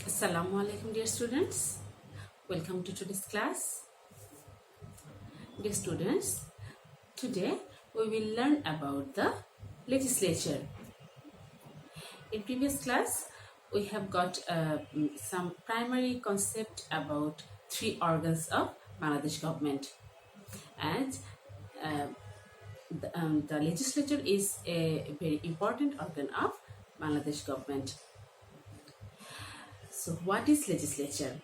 Assalamu alaikum, dear students. Welcome to today's class. Dear students, today we will learn about the legislature. In previous class, we have got some primary concept about three organs of Bangladesh government, and the legislature is a very important organ of Bangladesh government. So, what is legislature?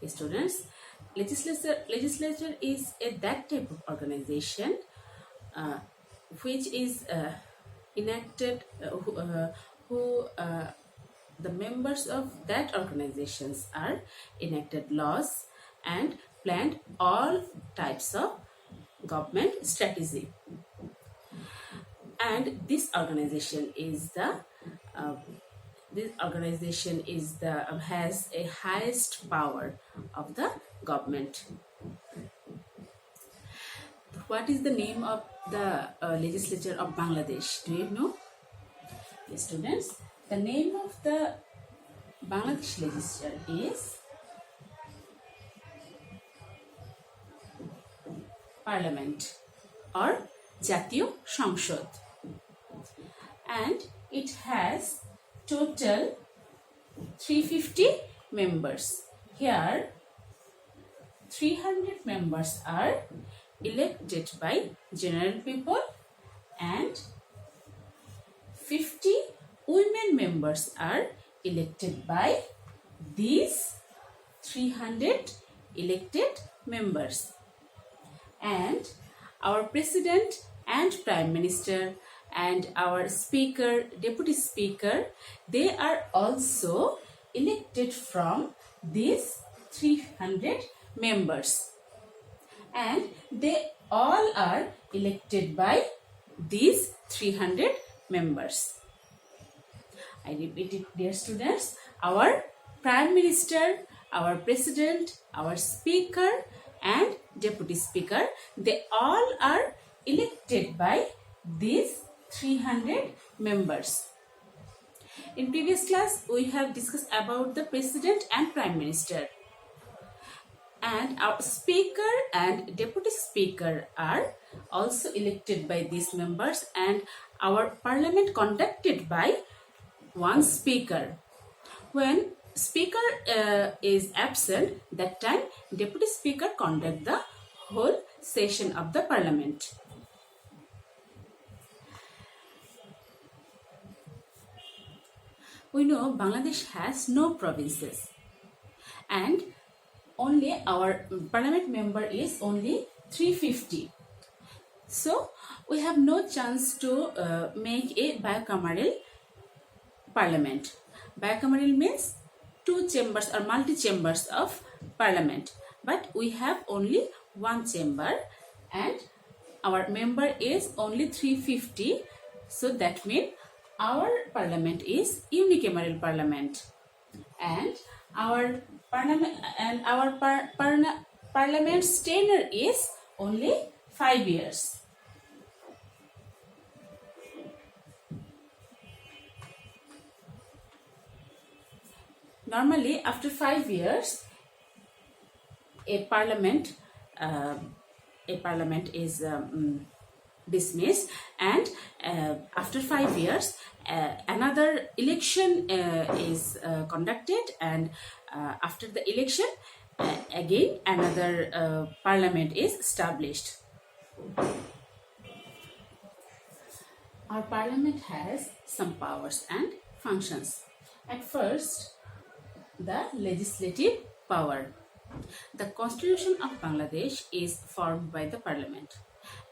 Students, legislature is that type of organization which is enacted who the members of that organizations are enacted laws and planned all types of government strategy, and this organization is the has a highest power of the government. What is the name of the legislature of Bangladesh? Do you know? Yes, students, the name of the Bangladesh legislature is Parliament or Jatiyo সংসদ, and it has total 350 members. Here 300 members are elected by general people and 50 women members are elected by these 300 elected members. And our president and prime minister and our speaker, deputy speaker, they are also elected from these 300 members, and they all are elected by these 300 members. I repeat it, dear students, our prime minister, our president, our speaker and deputy speaker, they all are elected by these 300 members. In previous class, we have discussed about the president and prime minister, and our speaker and deputy speaker are also elected by these members, and our parliament conducted by one speaker. When speaker is absent, that time deputy speaker conduct the whole session of the parliament. We know Bangladesh has no provinces, and only our parliament member is only 350. So we have no chance to make a bicameral parliament. Bicameral means two chambers or multi-chambers of parliament, but we have only one chamber and our member is only 350. So that means our parliament is unicameral parliament, and our parliament's tenure is only 5 years. Normally, after 5 years, a parliament is dismissed, and after 5 years, another election is conducted, and after the election, again another parliament is established. Our parliament has some powers and functions. At first, the legislative power. The Constitution of Bangladesh is formed by the Parliament,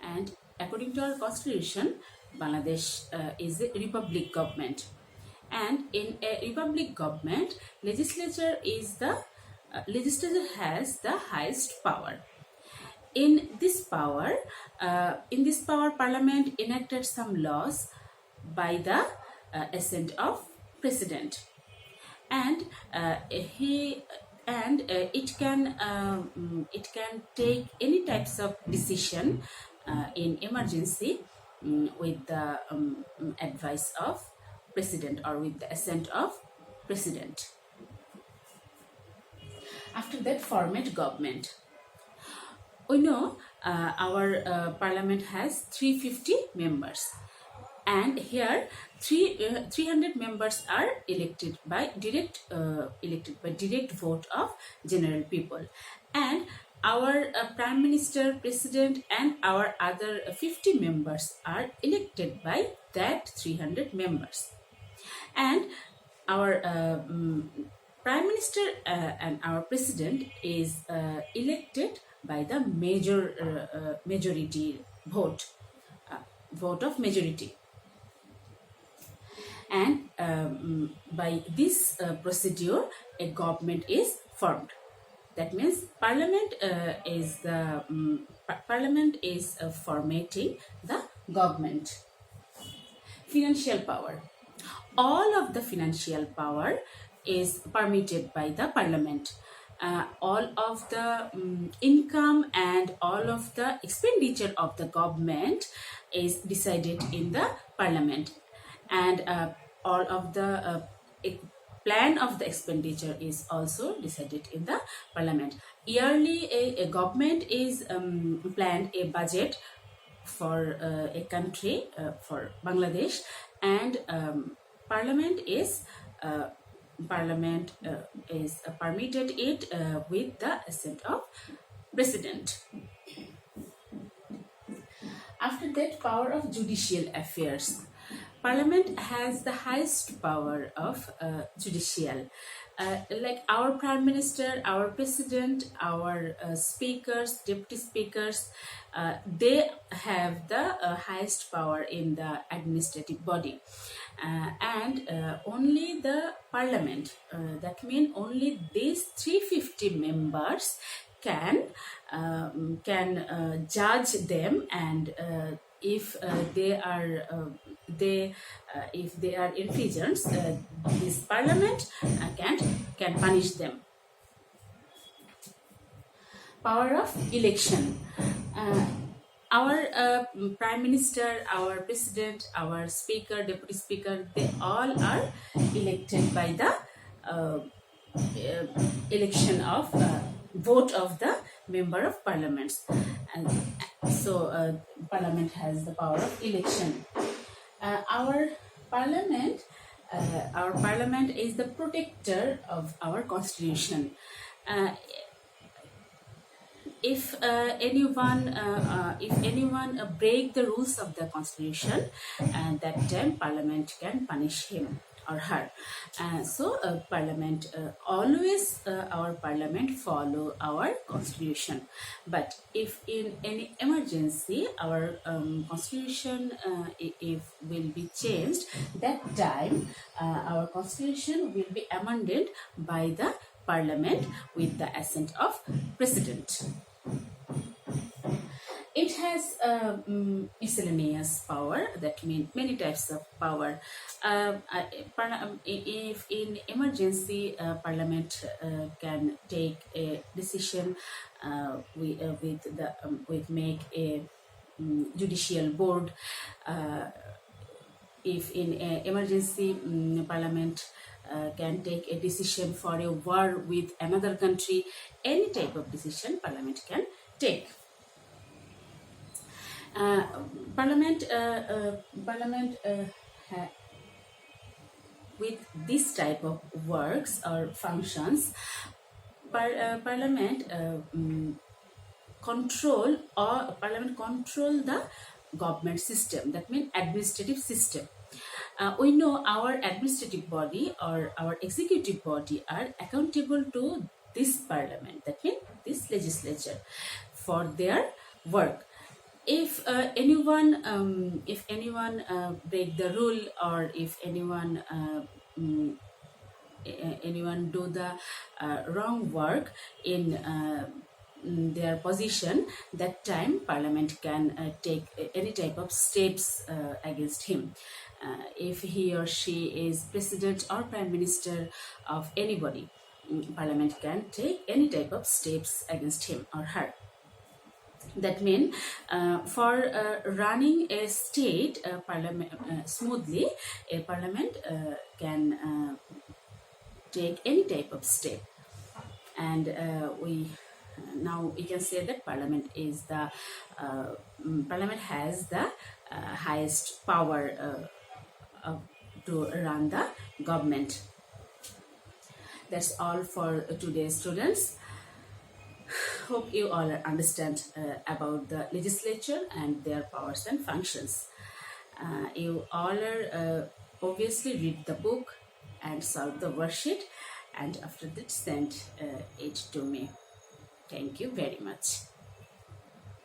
and according to our Constitution, Bangladesh is a republic government, and in a republic government, legislature has the highest power. In this power, Parliament enacted some laws by the assent of President, and it can take any types of decision in emergency with the advice of President or with the assent of president. After that, format government. We know our parliament has 350 members, and here 300 members are elected by direct vote of general people, and our prime minister, president, and our other 50 members are elected by that 300 members. And our prime minister and our president is elected by the majority vote, vote of majority. And by this procedure, a government is formed. That means parliament is formatting the government. Financial power. All of the financial power is permitted by the parliament. All of the income and all of the expenditure of the government is decided in the parliament, and all of the plan of the expenditure is also decided in the parliament. Yearly, a government is planned a budget for a country, for Bangladesh, and parliament is permitted it with the assent of president. After that, power of judicial affairs. Parliament has the highest power of judicial. Like our prime minister, our president, our speakers, deputy speakers, they have the highest power in the administrative body. And only the parliament, that means only these 350 members can judge them, and if they are infringers, this parliament can punish them. Power of election. Our prime minister, our president, our speaker, deputy speaker, they all are elected by the election of vote of the member of parliaments. And so parliament has the power of election. Our parliament is the protector of our constitution. If anyone break the rules of the constitution, and that time parliament can punish him or her. So parliament always our parliament follow our constitution. But if in any emergency our constitution if will be changed, that time our constitution will be amended by the parliament with the assent of president. It has miscellaneous power, that means many types of power. If in emergency, parliament can take a decision with make a judicial board. If in emergency, parliament can take a decision for a war with another country. Any type of decision parliament can take. With this type of works or functions, parliament control the government system, that means administrative system. We know our administrative body or our executive body are accountable to this parliament, that means this legislature, for their work. If anyone break the rule, or if anyone do the wrong work in their position, that time parliament can take any type of steps against him. If he or she is president or prime minister of anybody, parliament can take any type of steps against him or her. That means for running a state parliament smoothly, a parliament can take any type of step. And we now we can say that Parliament is the Parliament has the highest power to run the government. That's all for today, students. Hope you all understand about the legislature and their powers and functions. You all are obviously read the book and solve the worksheet, and after that send it to me. Thank you very much.